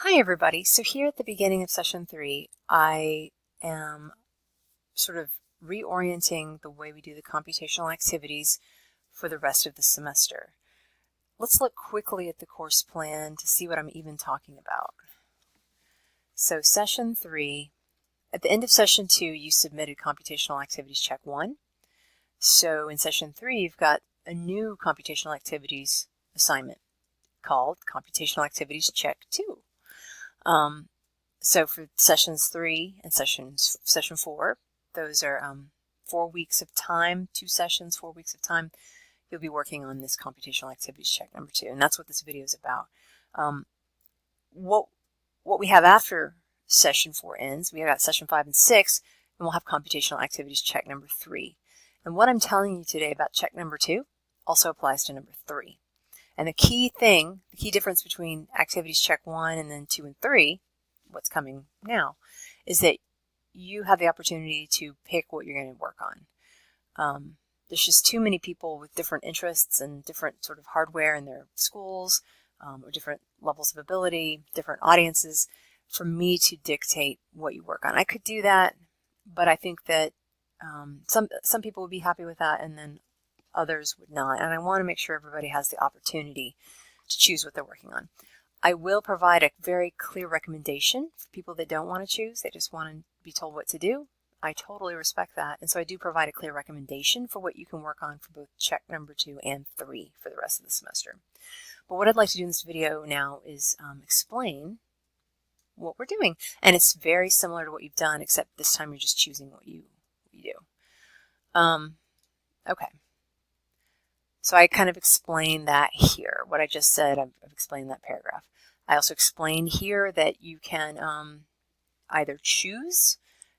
Hi everybody. So here at the beginning of session 3, I am sort of reorienting the way we do the computational activities for the rest of the semester. Let's look quickly at the course plan to see what I'm even talking about. So session 3, at the end of session 2, you submitted computational activities check 1. So in session 3, you've got a new computational activities assignment called computational activities check 2. So for sessions 3 and session 4, those are 4 weeks of time, 2 sessions, 4 weeks of time. You'll be working on this computational activities check number 2, and that's what this video is about. What we have after session 4 ends, we got session 5 and 6, and we'll have computational activities check number 3. And what I'm telling you today about check number 2 also applies to number 3. And the key difference between activities check 1 and then 2 and 3, what's coming now, is that you have the opportunity to pick what you're going to work on. There's just too many people with different interests and different sort of hardware in their schools, or different levels of ability, different audiences, for me to dictate what you work on. I could do that, but I think that some people would be happy with that, and then others would not, and I want to make sure everybody has the opportunity to choose what they're working on. I will provide a very clear recommendation for people that don't want to choose. They just want to be told what to do. I totally respect that, and so I do provide a clear recommendation for what you can work on for both check number 2 and 3 for the rest of the semester. But what I'd like to do in this video now is explain what we're doing, and it's very similar to what you've done, except this time you're just choosing what you do. Okay. So I kind of explained that here. What I just said, I've explained that paragraph. I also explained here that you can either choose.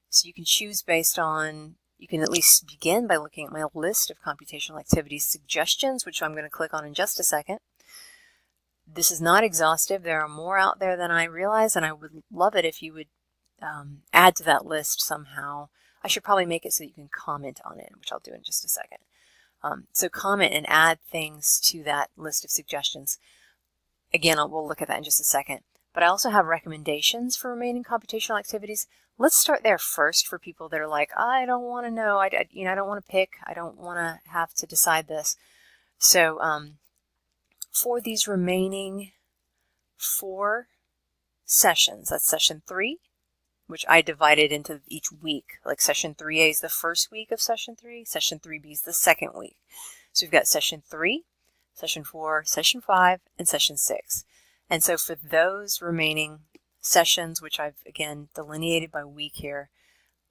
So you can choose based on, you can at least begin by looking at my list of computational activities suggestions, which I'm going to click on in just a second. This is not exhaustive. There are more out there than I realize, and I would love it if you would add to that list somehow. I should probably make it so that you can comment on it, which I'll do in just a second. So comment and add things to that list of suggestions. Again, we'll look at that in just a second. But I also have recommendations for remaining computational activities. Let's start there first for people that are like, I don't want to know, I don't want to pick, I don't want to have to decide this. So for these remaining 4 sessions, that's session 3, which I divided into each week. Like session 3A is the first week of session 3, session 3B is the second week. So we've got session 3, session 4, session 5, and session 6. And so for those remaining sessions, which I've again delineated by week here,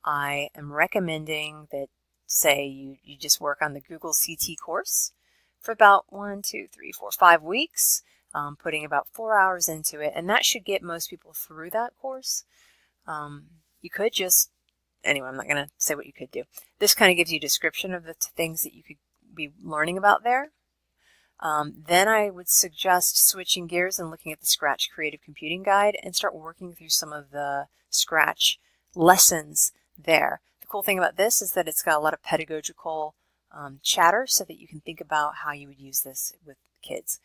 I am recommending that, say, you just work on the Google CT course for about 5 weeks, putting about 4 hours into it, and that should get most people through that course. You could just, anyway, I'm not going to say what you could do. This kind of gives you a description of the things that you could be learning about there. Then I would suggest switching gears and looking at the Scratch Creative Computing Guide and start working through some of the Scratch lessons there. The cool thing about this is that it's got a lot of pedagogical chatter so that you can think about how you would use this with kids.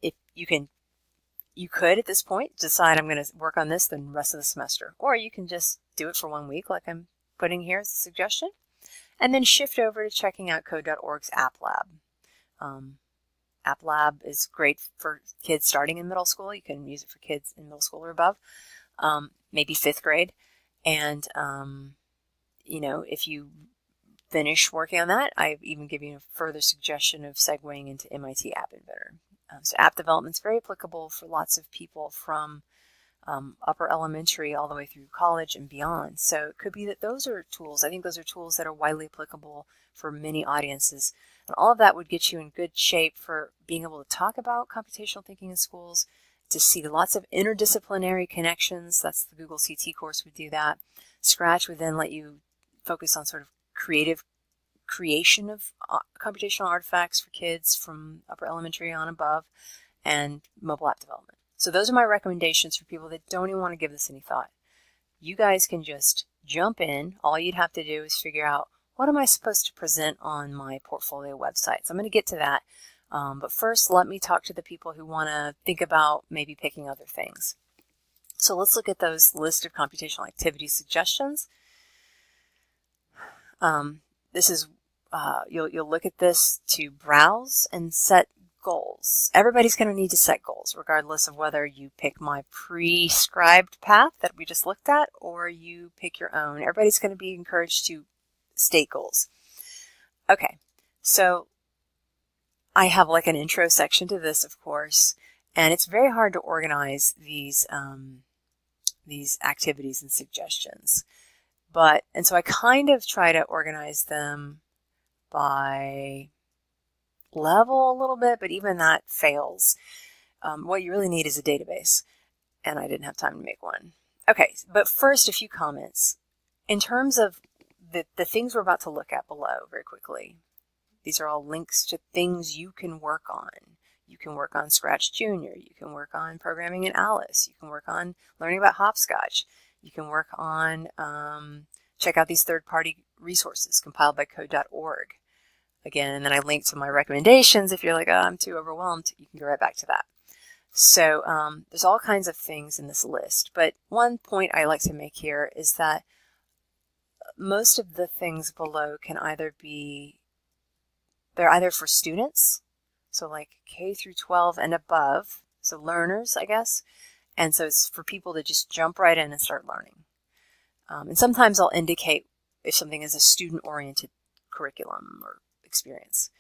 If you could, at this point, decide I'm going to work on this the rest of the semester. Or you can just do it for 1 week, like I'm putting here as a suggestion, and then shift over to checking out Code.org's App Lab. App Lab is great for kids starting in middle school. You can use it for kids in middle school or above, maybe 5th grade. And, if you finish working on that, I've even given you a further suggestion of segueing into MIT App Inventor. So app development is very applicable for lots of people from upper elementary all the way through college and beyond. So it could be that those are tools. I think those are tools that are widely applicable for many audiences. And all of that would get you in good shape for being able to talk about computational thinking in schools, to see lots of interdisciplinary connections. That's the Google CT course would do that. Scratch would then let you focus on sort of creative creation of computational artifacts for kids from upper elementary on above, and mobile app development. So those are my recommendations for people that don't even want to give this any thought. You guys can just jump in. All you'd have to do is figure out, what am I supposed to present on my portfolio website? So I'm going to get to that. But first, let me talk to the people who want to think about maybe picking other things. So let's look at those list of computational activity suggestions. This is you'll look at this to browse and set goals. Everybody's going to need to set goals, regardless of whether you pick my prescribed path that we just looked at or you pick your own. Everybody's going to be encouraged to state goals. Okay, so I have like an intro section to this, of course, and it's very hard to organize these activities and suggestions. And so I kind of try to organize them by level a little bit, but even that fails. What you really need is a database, and I didn't have time to make one. Okay, but first, a few comments. In terms of the things we're about to look at below very quickly, these are all links to things you can work on. You can work on Scratch Junior. You can work on programming in Alice. You can work on learning about hopscotch. You can work on, check out these third-party resources compiled by code.org. Again, and then I link to my recommendations. If you're like, oh, I'm too overwhelmed, you can go right back to that. So there's all kinds of things in this list. But one point I like to make here is that most of the things below can either be, they're either for students, so like K through 12 and above, so learners, I guess. And so it's for people to just jump right in and start learning. And sometimes I'll indicate if something is a student-oriented curriculum or experience.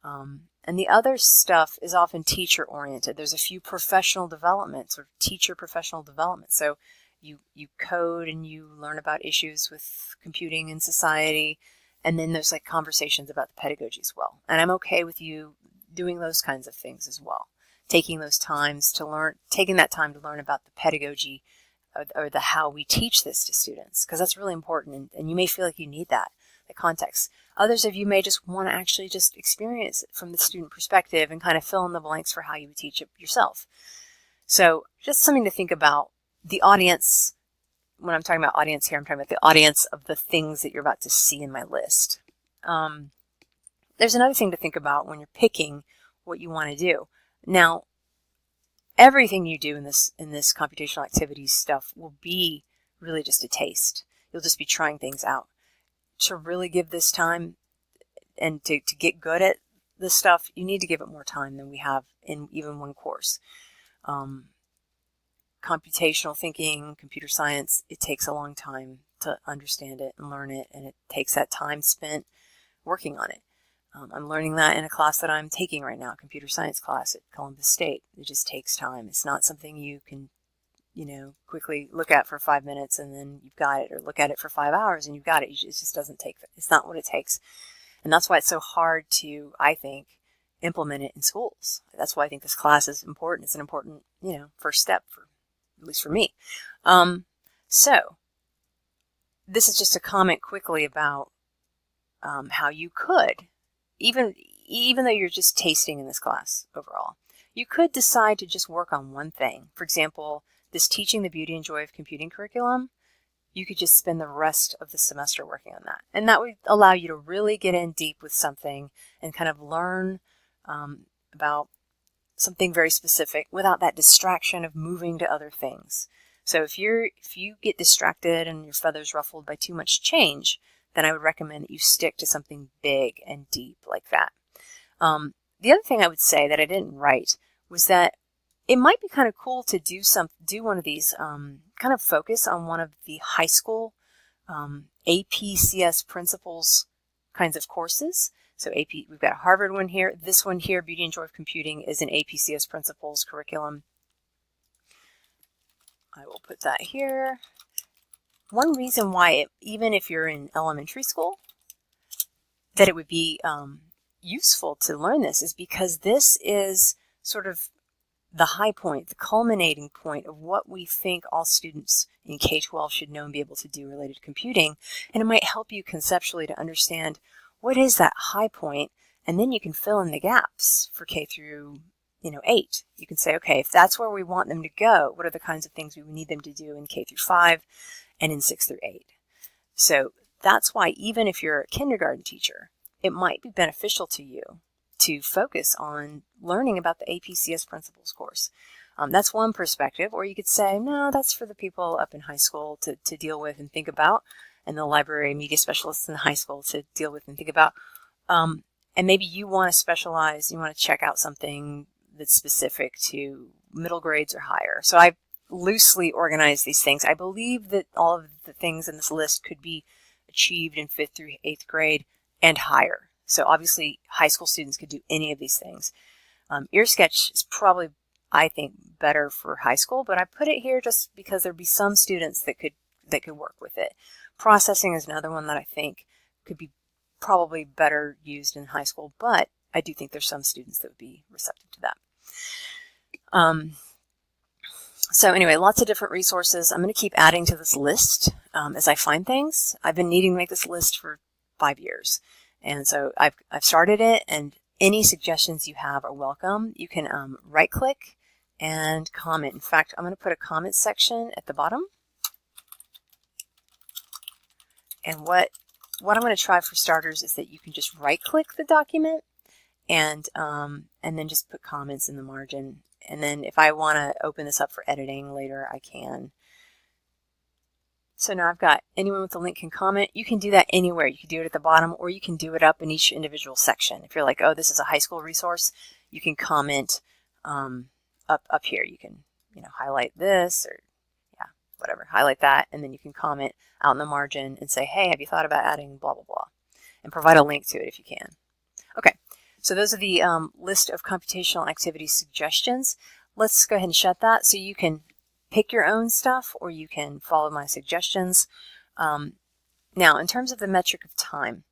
And the other stuff is often teacher-oriented. There's a few professional developments or teacher professional development. So you code and you learn about issues with computing and society, and then there's like conversations about the pedagogy as well. And I'm okay with you doing those kinds of things as well. Taking that time to learn about the pedagogy or the how we teach this to students, because that's really important, and you may feel like you need that, the context. Others of you may just want to actually just experience it from the student perspective and kind of fill in the blanks for how you would teach it yourself. So just something to think about. The audience, when I'm talking about audience here, I'm talking about the audience of the things that you're about to see in my list. There's another thing to think about when you're picking what you want to do. Now, everything you do in this computational activities stuff will be really just a taste. You'll just be trying things out. To really give this time and to get good at this stuff, you need to give it more time than we have in even one course. Computational thinking, computer science, it takes a long time to understand it and learn it, and it takes that time spent working on it. I'm learning that in a class that I'm taking right now, a computer science class at Columbus State. It just takes time. It's not something you can, quickly look at for 5 minutes and then you've got it, or look at it for 5 hours and you've got it. It just doesn't take, it's not what it takes. And that's why it's so hard to, I think, implement it in schools. That's why I think this class is important. It's an important, first step, at least for me. So this is just a comment quickly about how you could, even though you're just tasting in this class overall, you could decide to just work on one thing. For example, this Teaching the Beauty and Joy of Computing curriculum, you could just spend the rest of the semester working on that. And that would allow you to really get in deep with something and kind of learn about something very specific without that distraction of moving to other things. So if you get distracted and your feathers ruffled by too much change, then I would recommend that you stick to something big and deep like that. The other thing I would say that I didn't write was that it might be kind of cool to do one of these, kind of focus on one of the high school APCS principles kinds of courses. So we've got a Harvard one here. This one here, Beauty and Joy of Computing, is an APCS principles curriculum. I will put that here. One reason why, even if you're in elementary school, that it would be useful to learn this is because this is sort of the high point, the culminating point of what we think all students in K-12 should know and be able to do related to computing. And it might help you conceptually to understand what is that high point, and then you can fill in the gaps for K through 8. You can say, okay, if that's where we want them to go, what are the kinds of things we need them to do in K through 5 and in 6 through 8? So that's why even if you're a kindergarten teacher, it might be beneficial to you to focus on learning about the APCS principles course. That's one perspective, or you could say, no, that's for the people up in high school to deal with and think about, and the library media specialists in high school to deal with and think about. And maybe you want to specialize, you want to check out something that's specific to middle grades or higher. So I've loosely organized these things. I believe that all of the things in this list could be achieved in 5th through 8th grade and higher. So obviously high school students could do any of these things. Ear sketch is probably, I think, better for high school, but I put it here just because there'd be some students that could work with it. Processing is another one that I think could be probably better used in high school, but I do think there's some students that would be receptive to that. So anyway, lots of different resources. I'm going to keep adding to this list as I find things. I've been needing to make this list for 5 years, and so I've started it, and any suggestions you have are welcome. You can right-click and comment. In fact, I'm going to put a comment section at the bottom. And what I'm going to try for starters is that you can just right-click the document and then just put comments in the margin. And then if I want to open this up for editing later, I can. So now I've got anyone with the link can comment. You can do that anywhere. You can do it at the bottom, or you can do it up in each individual section. If you're like, oh, this is a high school resource, you can comment up here. You can, highlight this, or whatever, highlight that, and then you can comment out in the margin and say, hey, have you thought about adding blah, blah, blah, and provide a link to it if you can. Okay, so those are the list of computational activity suggestions. Let's go ahead and shut that so you can pick your own stuff, or you can follow my suggestions. Now, in terms of the metric of time,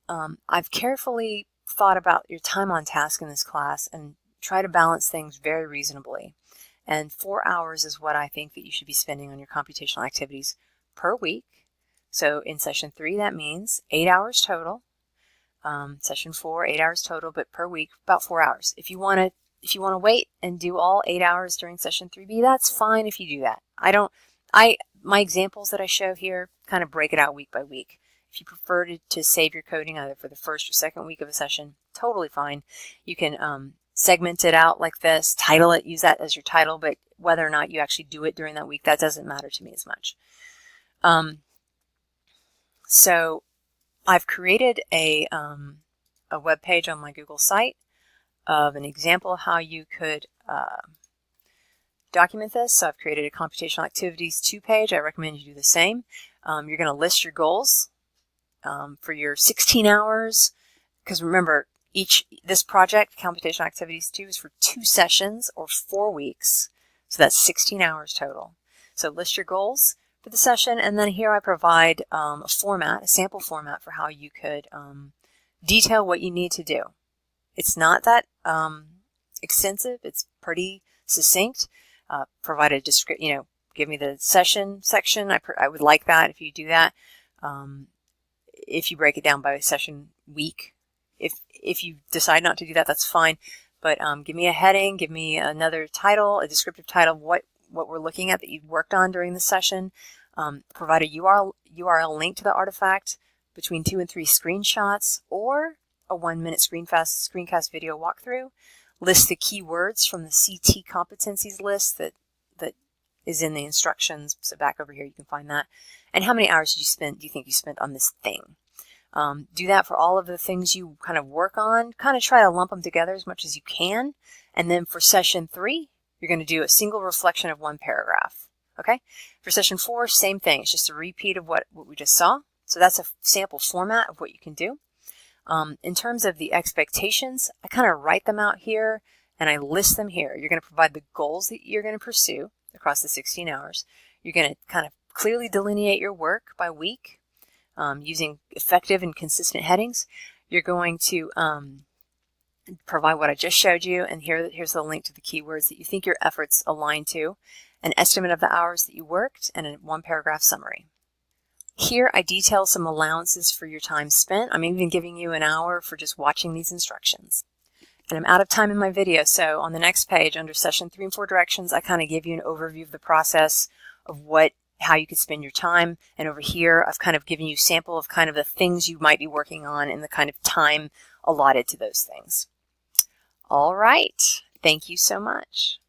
I've carefully thought about your time on task in this class and try to balance things very reasonably. And 4 hours is what I think that you should be spending on your computational activities per week. So in session 3, that means 8 hours total. Session 4, 8 hours total, but per week, about 4 hours. If you want to wait and do all 8 hours during session 3B, that's fine if you do that. My examples that I show here kind of break it out week by week. If you prefer to save your coding either for the first or second week of a session, totally fine. You can segment it out like this, title it, use that as your title, but whether or not you actually do it during that week, that doesn't matter to me as much. So I've created a web page on my Google site of an example of how you could document this. So I've created a computational activities 2 page. I recommend you do the same. You're going to list your goals for your 16 hours, because remember, this project, Computational Activities 2, is for 2 sessions or 4 weeks. So that's 16 hours total. So list your goals for the session, and then here I provide a sample format for how you could detail what you need to do. It's not that extensive. It's pretty succinct. Provide a description, give me the session section. I would like that if you do that. If you break it down by session week. If you decide not to do that, that's fine. But give me a heading, give me another title, a descriptive title of what we're looking at that you've worked on during the session. Provide a URL link to the artifact, between 2 and 3 screenshots, or a 1-minute screencast video walkthrough. List the keywords from the CT competencies list that is in the instructions. So back over here, you can find that. And how many hours do you think you spent on this thing? Do that for all of the things you kind of work on. Kind of try to lump them together as much as you can. And then for session 3, you're going to do a single reflection of 1 paragraph. Okay? For session 4, same thing. It's just a repeat of what we just saw. So that's a sample format of what you can do. In terms of the expectations, I kind of write them out here and I list them here. You're going to provide the goals that you're going to pursue across the 16 hours. You're going to kind of clearly delineate your work by week. Using effective and consistent headings. You're going to provide what I just showed you, and here's the link to the keywords that you think your efforts align to, an estimate of the hours that you worked, and a 1-paragraph summary. Here I detail some allowances for your time spent. I'm even giving you an hour for just watching these instructions. And I'm out of time in my video, so on the next page under session 3 and 4 directions, I kind of give you an overview of the process of how you could spend your time. And over here, I've kind of given you a sample of kind of the things you might be working on and the kind of time allotted to those things. All right. Thank you so much.